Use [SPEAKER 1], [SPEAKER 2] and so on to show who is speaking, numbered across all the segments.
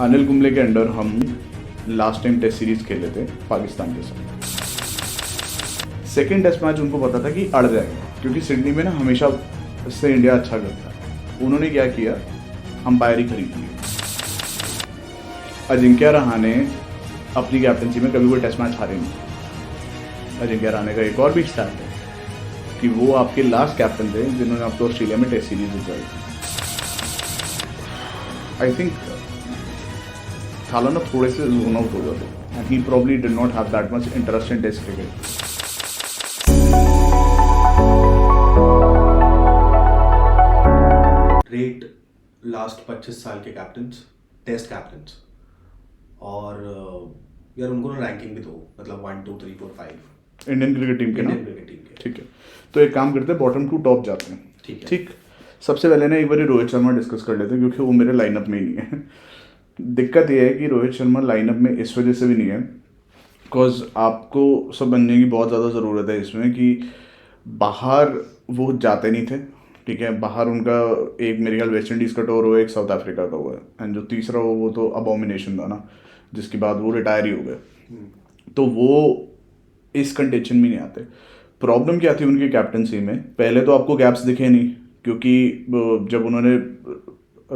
[SPEAKER 1] अनिल कुंबले के अंडर हम last time test series खेले थे पाकिस्तान के साथ। सेकेंड टेस्ट मैच उनको पता था कि अड़ जाएगा, क्योंकि सिडनी में ना हमेशा से इंडिया अच्छा करता है। उन्होंने क्या किया, अंपायर ही खरीद लिए। अजिंक्य रहाणे अपनी कैप्टनसी में कभी कोई टेस्ट मैच हारे नहीं। अजिंक्य रहाणे का एक और भी स्टैट है कि वो आपके लास्ट कैप्टन थे जिन्होंने आपको ऑस्ट्रेलिया में टेस्ट सीरीज जितवाई थी। आई थिंक थाला ना थोड़े से जोन आउट हो जाते and he probably did not have that much interest in test cricket.
[SPEAKER 2] Rate last 25 साल के कैप्टन्स, टेस्ट कैप्टन्स, और यार उनको ना रैंकिंग भी दो, मतलब 1 2 3 4 5
[SPEAKER 1] इंडियन क्रिकेट टीम के ना।
[SPEAKER 2] इंडियन क्रिकेट टीम के।
[SPEAKER 1] ठीक है, तो एक काम करते हैं, बॉटम टू टॉप जाते हैं।
[SPEAKER 2] ठीक है।
[SPEAKER 1] ठीक, सबसे पहले ना एक बार रोहित शर्मा डिस्कस कर लेते हैं, क्योंकि वो मेरे लाइनअप में ही नहीं है। दिक्कत ये है कि रोहित शर्मा लाइनअप में इस वजह से भी नहीं है बिकॉज आपको सब बनने की बहुत ज़्यादा ज़रूरत है इसमें कि बाहर वो जाते नहीं थे। ठीक है, बाहर उनका एक मेरे ख्याल वेस्ट इंडीज़ का टूर हुआ, एक साउथ अफ्रीका का हुआ है, एंड जो तीसरा हो वो तो अबॉमिनेशन था ना, जिसके बाद वो रिटायर ही हो गए। तो वो इस कंटेंशन में नहीं आते। प्रॉब्लम क्या थी उनकी कैप्टनसी में, पहले तो आपको गैप्स दिखे नहीं, क्योंकि जब उन्होंने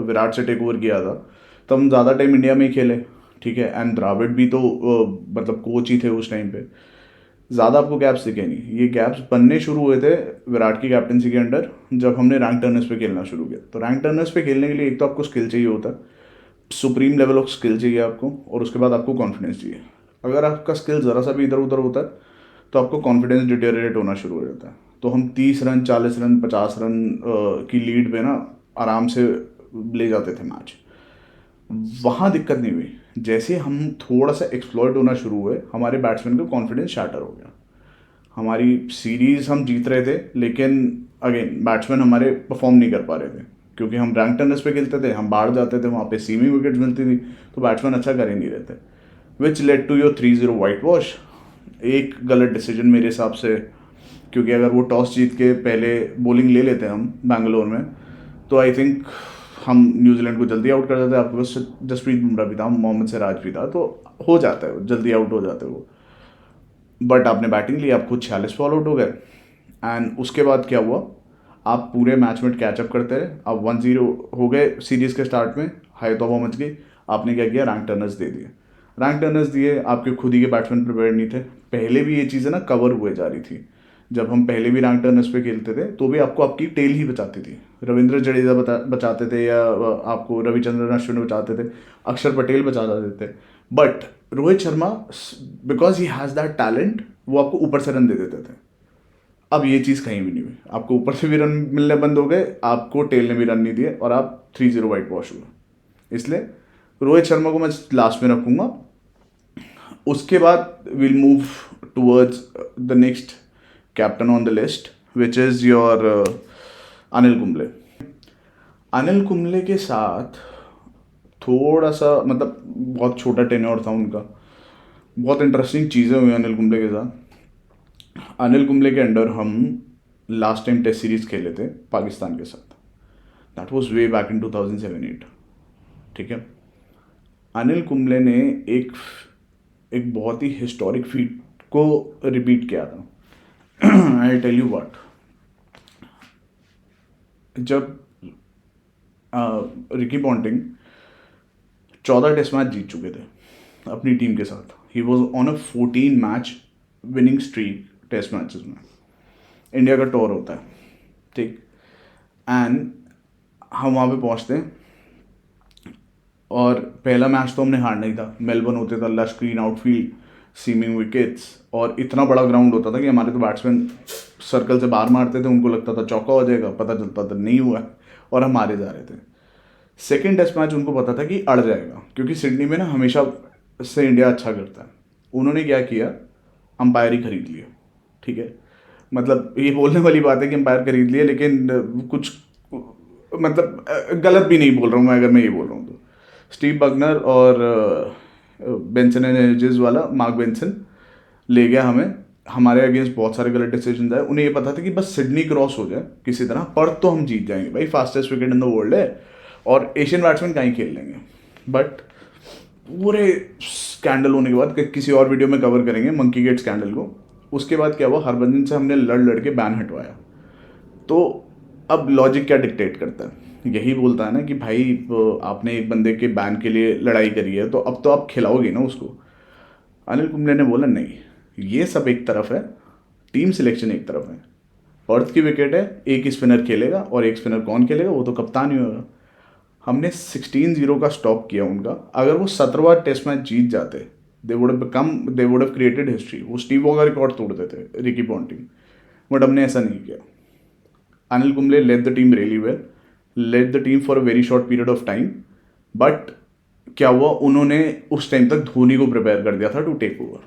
[SPEAKER 1] विराट से टेक ओवर किया था तब हम ज़्यादा टाइम इंडिया में ही खेले। ठीक है, एंड द्राविड भी तो मतलब कोच ही थे उस टाइम पे। ज़्यादा आपको गैप्स दिखे नहीं। ये गैप्स बनने शुरू हुए थे विराट की कैप्टनसी के अंडर, जब हमने रैंक टर्नर्स पे खेलना शुरू किया। तो रैंक टर्नर्स पे खेलने के लिए एक तो आपको स्किल चाहिए होता है, सुप्रीम लेवल ऑफ स्किल चाहिए आपको, और उसके बाद आपको कॉन्फिडेंस चाहिए। अगर आपका स्किल ज़रा सा भी इधर उधर होता है तो आपको कॉन्फिडेंस डिटेरिएट होना शुरू हो जाता है। तो हम 30 रन 40 रन 50 रन की लीड पे ना आराम से ले जाते थे मैच। वहाँ दिक्कत नहीं हुई। जैसे हम थोड़ा सा एक्सप्लॉइट होना शुरू हुए, हमारे बैट्समैन का कॉन्फिडेंस शैटर हो गया। हमारी सीरीज़ हम जीत रहे थे, लेकिन अगेन बैट्समैन हमारे परफॉर्म नहीं कर पा रहे थे, क्योंकि हम रैंक टर्नर्स पे खेलते थे, हम बाहर जाते थे, वहाँ पे सीमिंग विकेट्स मिलती थी, तो बैट्समैन अच्छा कर ही नहीं रहे थे, which led to your 3-0 whitewash. एक गलत डिसीजन मेरे हिसाब से, क्योंकि अगर वो टॉस जीत के पहले बॉलिंग ले लेते हम बैंगलोर में, तो आई थिंक हम न्यूजीलैंड को जल्दी आउट कर देते। आपके पास जसप्रीत बुमराह भी था, मोहम्मद सिराज भी था, तो हो जाता है, जल्दी आउट हो जाते वो। बट आपने बैटिंग ली, आप खुद 46 फॉल आउट हो गए, एंड उसके बाद क्या हुआ, आप पूरे मैच में कैचअप करते रहे। आप 1-0 हो गए सीरीज़ के स्टार्ट में, हाई तौबा मच गई। आपने क्या किया, रैंक टर्नर्स दे दिए। रैंक टर्नर्स दिए, आपके खुद ही के बैट्समैन प्रिपेयर नहीं थे। पहले भी ये चीज़ें ना कवर हुए जा रही थी, जब हम पहले भी रैंक टर्नर्स पे खेलते थे तो भी आपको आपकी टेल ही बचाती थी। रविंद्र जडेजा बचाते थे, या आपको रविचंद्रन अश्विन बचाते थे, अक्षर पटेल बचा जाते थे। But Rohit Sharma, because he has that talent, वो आपको ऊपर से रन दे देते थे। अब ये चीज़ कहीं भी नहीं हुई। आपको ऊपर से भी रन मिलने बंद हो गए, आपको टेल ने भी रन नहीं दिए, और आप 3-0 वाइट वॉश हुए। इसलिए रोहित शर्मा को मैं लास्ट में रखूँगा। उसके बाद will move towards the next captain on the list, which is your Anil Kumble. Anil Kumble के साथ थोड़ा सा, मतलब बहुत छोटा टेन्योर था उनका, बहुत इंटरेस्टिंग चीज़ें हुई अनिल कुंबले के साथ। अनिल कुंबले के अंडर हम लास्ट टाइम टेस्ट सीरीज खेले थे पाकिस्तान के साथ। That was way back in 2007-8। ठीक है, अनिल कुंबले ने एक बहुत ही हिस्टोरिक फीट को रिपीट किया था। आई टेल यू व्हाट, जब रिकी पॉन्टिंग 14 टेस्ट मैच जीत चुके थे अपनी टीम के साथ, he was on a 14 match winning streak test matches में। इंडिया का टूर होता है, ठीक, एंड हम वहाँ पे पहुँचते हैं, और पहला मैच तो हमने हारना ही था। मेलबर्न होते था, lush green outfield, seaming wickets, और इतना बड़ा ग्राउंड होता था कि हमारे तो बैट्समैन सर्कल से बाहर मारते थे, उनको लगता था चौका हो जाएगा, पता चलता था नहीं हुआ, और हम हारे जा रहे थे। सेकेंड टेस्ट मैच उनको पता था कि अड़ जाएगा, क्योंकि सिडनी में ना हमेशा से इंडिया अच्छा करता है। उन्होंने क्या किया, अंपायर ही खरीद लिया। ठीक है, मतलब ये बोलने वाली बात है कि अंपायर खरीद लिए, लेकिन कुछ मतलब गलत भी नहीं बोल रहा हूँ मैं, अगर मैं ये बोल रहा हूँ तो। स्टीव बगनर और बेंसन एंड एजेस वाला मार्क बेंसन ले गया हमें। हमारे अगेंस्ट बहुत सारे गलत डिसीजन आए। उन्हें ये पता था कि बस सिडनी क्रॉस हो जाए किसी तरह, पर तो हम जीत जाएंगे भाई, fastest wicket in the world है, और एशियन बैट्समैन कहीं खेल लेंगे। बट पूरे स्कैंडल होने के बाद किसी और वीडियो में कवर करेंगे मंकी गेट स्कैंडल को। उसके बाद क्या हुआ, हरभजन से हमने लड़ लड़ के बैन हटवाया। तो अब लॉजिक क्या डिक्टेट करता है, यही बोलता है ना कि भाई आपने एक बंदे के बैन के लिए लड़ाई करी है तो अब तो आप खिलाओगे ना उसको। अनिल कुंबले ने बोला नहीं, ये सब एक तरफ है, टीम सिलेक्शन एक तरफ है। पर्थ की विकेट है, एक ही स्पिनर खेलेगा, और एक स्पिनर कौन खेलेगा, वो तो कप्तान ही होगा। हमने 16-0 का स्टॉप किया उनका। अगर वो 17वां टेस्ट मैच जीत जाते, they would have created history. वो स्टीव वॉ का रिकॉर्ड तोड़ देते, रिकी पॉन्टिंग। बट हमने ऐसा नहीं किया। Anil Kumble led the team really well, led the team for a very short period of time, but क्या हुआ, उन्होंने उस टाइम तक धोनी को प्रिपेयर कर दिया था टू टेक ओवर।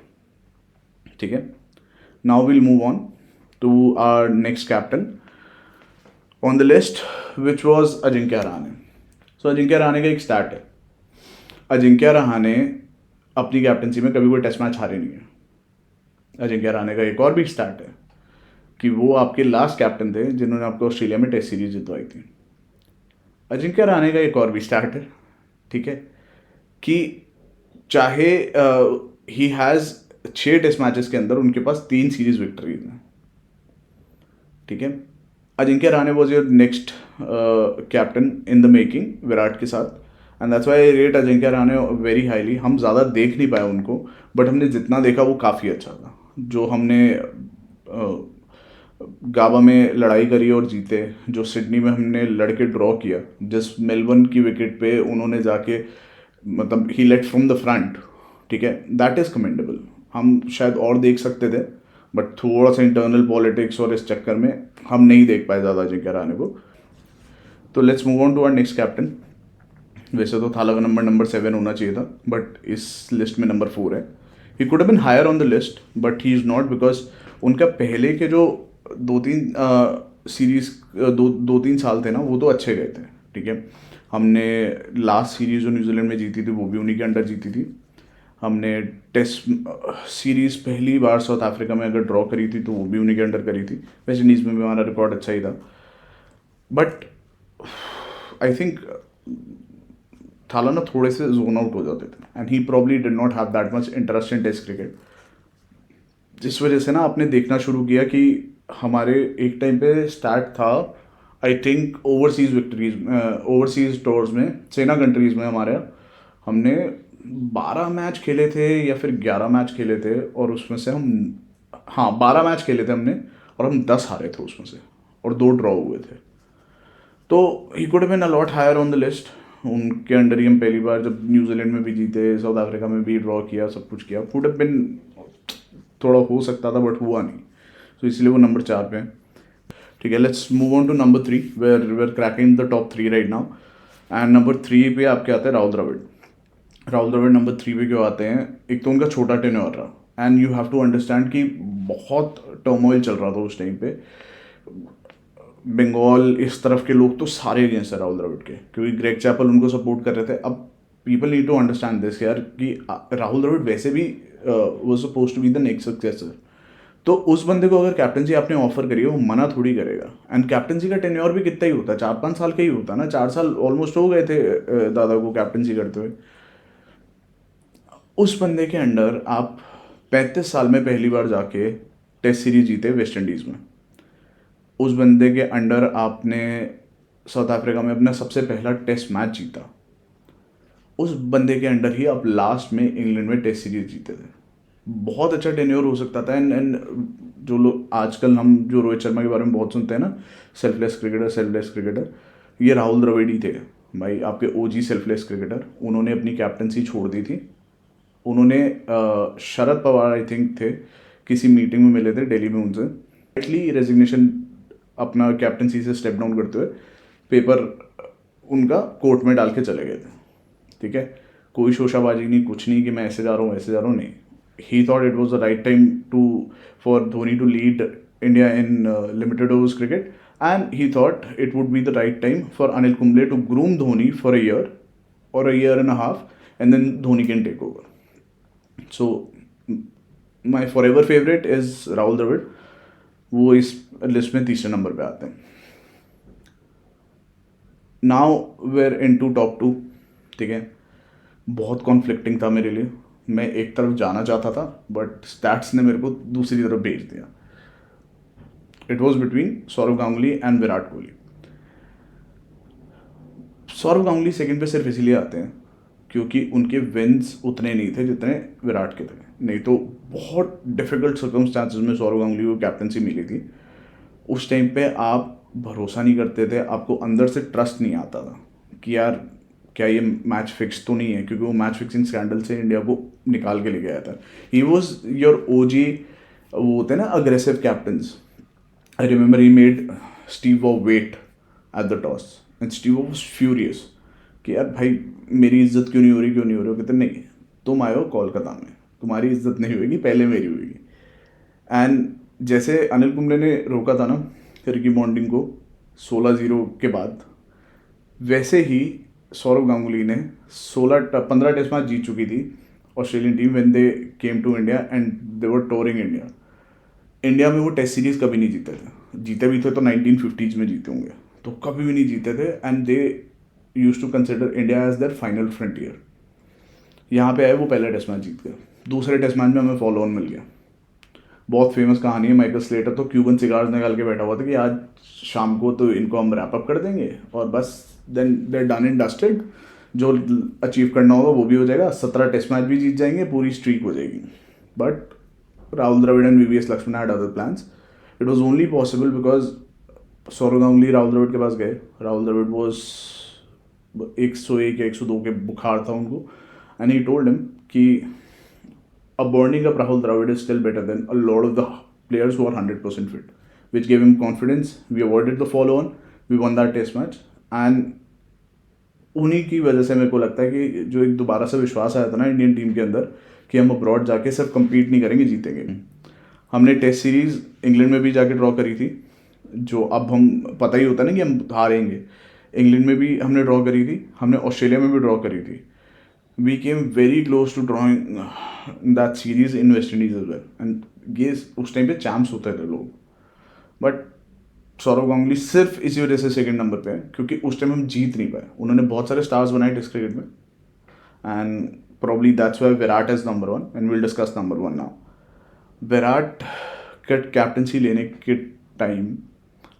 [SPEAKER 1] ठीक है, now will move on to our next captain on the list which was Ajinkya Rahane. So Ajinkya Rahane का एक स्टार्ट है, अजिंक्य रहाणे अपनी कैप्टनसी में कभी कोई टेस्ट मैच हारे नहीं है। अजिंक्य रहाणे का एक और भी स्टार्ट है कि वो आपके लास्ट कैप्टन थे जिन्होंने आपको ऑस्ट्रेलिया में टेस्ट सीरीज जितवाई थी। अजिंक्य रहाणे का एक और भी स्टार्ट है, ठीक है, कि चाहे ही हैज़ 6 टेस्ट मैचेस के अंदर उनके पास 3 सीरीज विक्ट्रीज हैं। ठीक है, Ajinkya Rahane was your next captain in the making Virat के साथ, and that's why I rate Ajinkya Rahane very highly. हम ज़्यादा देख नहीं पाए उनको, बट हमने जितना देखा वो काफ़ी अच्छा था। जो हमने गाबा में लड़ाई करी और जीते, जो सिडनी में हमने लड़के ड्रॉ किया, जिस मेलबर्न की विकेट पे उन्होंने जाके मतलब ही लेट फ्रॉम द फ्रंट, ठीक है, दैट इज़ कमेंडेबल। हम शायद और देख सकते थे, बट थोड़ा सा इंटरनल पॉलिटिक्स और इस चक्कर में हम नहीं देख पाए ज़्यादा अजिंक्य रहाणे को। तो let's move on to our next captain. वैसे तो थाला का नंबर 7 होना चाहिए था, बट इस लिस्ट में नंबर 4 है। He could have been higher on the list, but he is not, because उनका पहले के जो 2-3 सीरीज 2-3 साल थे ना, वो तो अच्छे गए थे। ठीक है, हमने लास्ट सीरीज जो न्यूजीलैंड में जीती थी वो भी उन्हीं के अंडर जीती थी। हमने टेस्ट सीरीज पहली बार साउथ अफ्रीका में अगर ड्रॉ करी थी तो वो भी उन्हीं के अंडर करी थी। वेस्ट इंडीज़ में भी हमारा रिकॉर्ड अच्छा ही था, बट आई थिंक थाला ना थोड़े से जोन आउट हो जाते थे, and he probably did not have that much interest in test cricket, जिस वजह से ना आपने देखना शुरू किया कि हमारे एक टाइम पे स्टार्ट था, I think overseas victories, overseas tours में, सेना कंट्रीज़ में हमारे हमने 12 मैच खेले थे या फिर 11 मैच खेले थे, और उसमें से हम, हाँ 12 मैच खेले थे हमने, और हम 10 हारे थे उसमें से, और 2 ड्रॉ हुए थे। तो he could been a lot higher on the list. उनके अंडर ही हम पहली बार जब न्यूजीलैंड में भी जीते, साउथ अफ्रीका में भी ड्रॉ किया, सब कुछ किया, वुड हैव बीन थोड़ा हो सकता था, बट हुआ नहीं, तो इसलिए वो नंबर 4 पे है। ठीक है, let's move on to number 3, we're cracking the top 3 right now. And number 3 पे आपके आते हैं राहुल द्रविड़। राहुल द्रविड़ नंबर 3 पे क्यों आते हैं, एक तो उनका छोटा टेन्योर रहा, and you have to understand कि बहुत टर्मोइल चल रहा था उस टाइम पे। बंगाल इस तरफ के लोग तो सारे अगेंस्ट है राहुल द्रविड़ के, क्योंकि ग्रेग चैपल उनको सपोर्ट कर रहे थे। अब people need to understand this यार, कि राहुल द्रविड़ वैसे भी was supposed to be the next successor. तो उस बंदे को अगर कैप्टनसी आपने ऑफर करी है, वो मना थोड़ी करेगा। एंड कैप्टनसी का टेन्योर भी कितना ही होता है, 4-5 साल का ही होता है ना। 4 साल ऑलमोस्ट हो गए थे दादा को कैप्टनसी करते हुए। उस बंदे के अंडर आप 35 साल में पहली बार जाके टेस्ट सीरीज जीते वेस्ट इंडीज़ में। उस बंदे के अंडर आपने साउथ अफ्रीका में अपना सबसे पहला टेस्ट मैच जीता। उस बंदे के अंडर ही आप लास्ट में इंग्लैंड में टेस्ट सीरीज जीते थे। बहुत अच्छा टेन्योर हो सकता था। एंड जो लोग आजकल हम जो रोहित शर्मा के बारे में बहुत सुनते हैं ना, सेल्फलेस क्रिकेटर, ये राहुल द्रविड़ ही थे भाई, आपके ओजी सेल्फलेस क्रिकेटर। उन्होंने अपनी कैप्टनसी छोड़ दी थी। उन्होंने शरद पवार आई थिंक थे, किसी मीटिंग में मिले थे दिल्ली में उनसे, डायरेक्टली रेजिग्नेशन अपना कैप्टनसी से स्टेप डाउन करते हुए पेपर उनका कोर्ट में डाल के चले गए थे। ठीक है, कोई शोशाबाजी नहीं, कुछ नहीं कि मैं ऐसे जा रहा हूँ वैसे जा रहा हूँ, नहीं। He thought it was the right time for Dhoni to lead India in limited overs cricket, and he thought it would be the right time for Anil Kumble to groom Dhoni for a year और a year and a half, and then Dhoni can take over. So my forever favourite is Rahul Dravid. वो इस list में तीसरे number पे आते हैं। Now where in to top 2। ठीक है, बहुत कॉन्फ्लिक्टिंग था मेरे लिए। मैं एक तरफ जाना चाहता था बट स्टैट्स ने मेरे को दूसरी तरफ भेज दिया। It was between Sourav Ganguly and Virat Kohli. Sourav Ganguly second पे सिर्फ इसीलिए आते हैं क्योंकि उनके विन्स उतने नहीं थे जितने विराट के थे। नहीं तो बहुत डिफिकल्ट सर्कमस्टांसिस में सौरव गांगुली को कैप्टनसी मिली थी। उस टाइम पे आप भरोसा नहीं करते थे, आपको अंदर से ट्रस्ट नहीं आता था कि यार क्या ये मैच फिक्स तो नहीं है, क्योंकि वो मैच फिक्सिंग स्कैंडल से इंडिया को निकाल के ले गया था। ही वॉज योर ओजी, वो होते हैं ना aggressive captains. I remember he made Steve Waugh wait at the toss and Steve Waugh was furious कि यार भाई मेरी इज्जत क्यों नहीं हो रही, क्यों नहीं हो रही हो। कहते नहीं, तुम आए हो कोलकाता में, तुम्हारी इज्जत नहीं होगी, पहले मेरी होगी। एंड जैसे अनिल कुंबले ने रोका था ना रिकी पॉन्टिंग को 16-0 के बाद, वैसे ही सौरव गांगुली ने 15 टेस्ट मैच जीत चुकी थी Australian team when they came to India and they were touring India. India में वो टेस्ट सीरीज कभी नहीं जीते थे, जीते भी थे तो 1950s में जीते होंगे, तो कभी भी नहीं जीते थे। And they used to consider India as their final frontier. यहाँ पे आए, वो पहला टेस्ट मैच जीत गए, दूसरे टेस्ट मैच में हमें फॉलो ऑन मिल गया। बहुत फेमस कहानी है, माइकल स्लेटर तो क्यूबन सिगार्स निकाल के बैठा हुआ था कि आज शाम को तो इनको हम रैप अप कर देंगे और बस then they're done and dusted. जो अचीव करना होगा वो भी हो जाएगा, 17 टेस्ट मैच भी जीत जाएंगे, पूरी स्ट्रीक हो जाएगी। But Rahul Dravid and VVS Laxman had other plans. It was only possible because Sourav Ganguly Rahul Dravid के पास गए। राहुल द्रविड़ वॉज 101 या 102 के बुखार था उनको, एंड ही टोल्ड हिम कि a burning up Rahul Dravid is still better than a lot of the players who are 100% fit, which gave him confidence. We avoided the follow-on, we won that test match, and उन्हीं की वजह से मेरे को लगता है कि जो एक दोबारा से विश्वास आया था ना इंडियन टीम के अंदर कि हम अब्रॉड जाके सिर्फ compete नहीं करेंगे, जीतेंगे। हमने टेस्ट सीरीज इंग्लैंड में भी जाके ड्रॉ करी थी, जो अब हम पता ही होता ना कि हम हारेंगे। इंग्लैंड में भी हमने ड्रॉ करी थी, हमने ऑस्ट्रेलिया में भी ड्रॉ करी थी। We came very close to drawing that series in West Indies as well. And ये उस टाइम पे चैम्प्स होते थे लोग, बट सौरव गांगुली सिर्फ इसी वजह से सेकंड नंबर पे है क्योंकि उस टाइम हम जीत नहीं पाए। उन्होंने बहुत सारे स्टार्स बनाए टेस्ट क्रिकेट में, and probably that's why Virat is number 1 and we'll discuss number 1 now. Virat के कैप्टनसी लेने के टाइम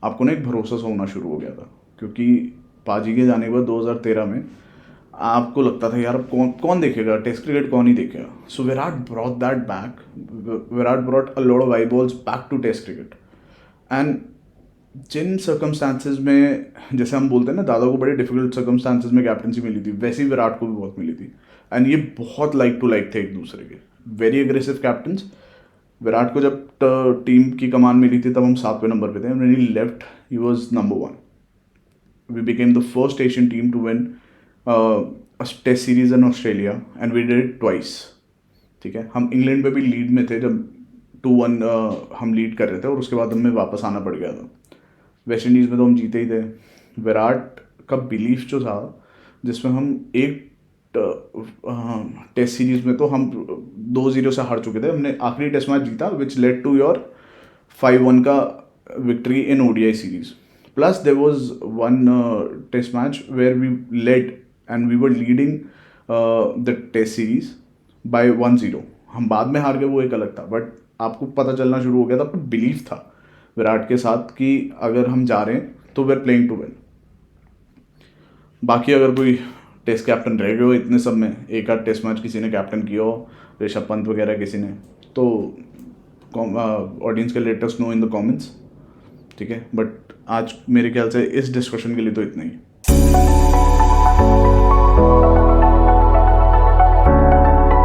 [SPEAKER 1] आपको ना एक भरोसा सा होना शुरू हो गया था, क्योंकि पाजी के जाने के बाद 2013 में आपको लगता था यार अब कौन देखेगा टेस्ट क्रिकेट, कौन ही देखेगा। So Virat brought that back, Virat brought a lot of eyeballs back to test cricket. And जिन सर्कमस्टांसिस में, जैसे हम बोलते हैं ना दादा को बड़े डिफिकल्ट सर्कमस्टांसिस में कैप्टनसी मिली थी, वैसे ही विराट को भी बहुत मिली थी। एंड ये बहुत लाइक टू लाइक थे एक दूसरे के, वेरी एग्रेसिव कैप्टन्स। विराट को जब टीम की कमान मिली थी तब हम 7वें नंबर पे थे, when he left he was number 1। We became the first Asian team to win test series in Australia and we did it twice. ठीक है, हम इंग्लैंड पे भी लीड में थे जब 2-1 हम लीड कर रहे थे और उसके बाद हमें वापस आना पड़ गया था। वेस्ट इंडीज़ में तो हम जीते ही थे। विराट का बिलीफ जो था, जिसमें हम एक टेस्ट सीरीज में तो हम 2-0 से हार चुके थे, हमने आखिरी टेस्ट मैच जीता विच लेड टू योर 5-1 का victory in ODI series. Plus, there was one test match where we led and we were leading the test series by 1-0. हम बाद में हार गए, वो एक अलग था, बट आपको पता चलना शुरू हो गया था, आपको बिलीव था विराट के साथ कि अगर हम जा रहे हैं तो we are playing to win. बाकी अगर कोई टेस्ट कैप्टन रह गए हो इतने सब में, एक आध टेस्ट मैच किसी ने कैप्टन किया हो, ऋषभ पंत वगैरह किसी ने, तो ऑडियंस के let us know in the comments. ठीक है, बट आज मेरे ख्याल से इस डिस्कशन के लिए तो इतना ही।